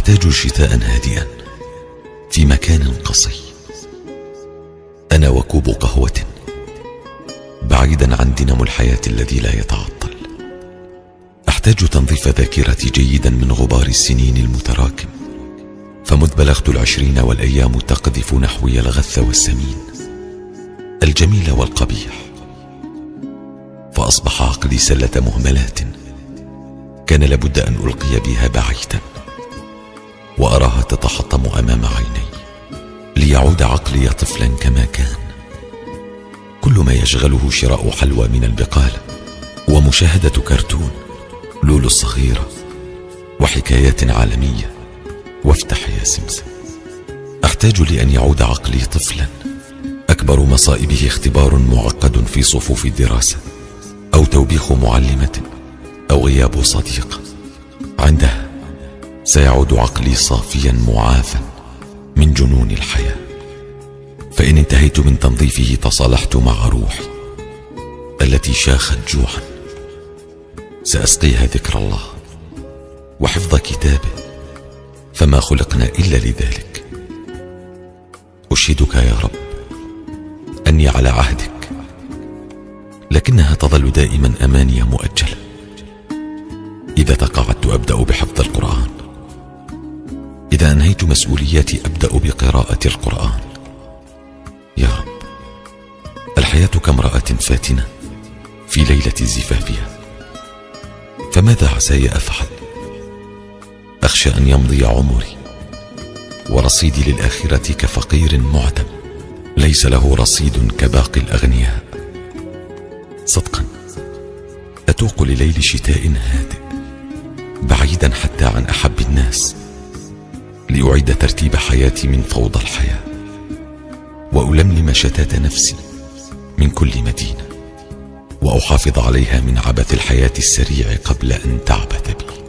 أحتاج شتاء هادئا في مكان قصي، أنا وكوب قهوة بعيدا عن دينامو الحياة الذي لا يتعطل. أحتاج تنظيف ذاكرتي جيدا من غبار السنين المتراكم، فمذ بلغت 20 والأيام تقذف نحوي الغث والسمين، الجميل والقبيح، فأصبح عقلي سلة مهملات كان لابد أن ألقي بها بعيدا وأراها تتحطم أمام عيني، ليعود عقلي طفلا كما كان، كل ما يشغله شراء حلوى من البقالة ومشاهدة كرتون لولو الصغيرة وحكايات عالمية وافتح يا سمسم. أحتاج لأن يعود عقلي طفلا أكبر مصائبه اختبار معقد في صفوف الدراسة أو توبيخ معلمة أو غياب صديق. عندها سيعود عقلي صافيا معافا من جنون الحياة، فإن انتهيت من تنظيفه تصالحت مع روحي التي شاخت جوعا. سأسقيها ذكر الله وحفظ كتابه، فما خلقنا إلا لذلك. أشهدك يا رب أني على عهدك، لكنها تظل دائما أماني مؤجلة. إذا تقاعدت أبدأ بحفظ القرآن، إذا أنهيت مسؤولياتي أبدأ بقراءة القرآن. يا رب، الحياة كامرأة فاتنة في ليلة زفافها، فماذا عساي أفعل؟ أخشى أن يمضي عمري ورصيدي للآخرة كفقير معدم ليس له رصيد كباقي الأغنياء. صدقا أتوق لليل شتاء هادئ بعيدا حتى عن أحب الناس، لأعيد ترتيب حياتي من فوضى الحياة، وألملم شتات نفسي من كل مدينة، وأحافظ عليها من عبث الحياة السريع قبل أن تعبث بي.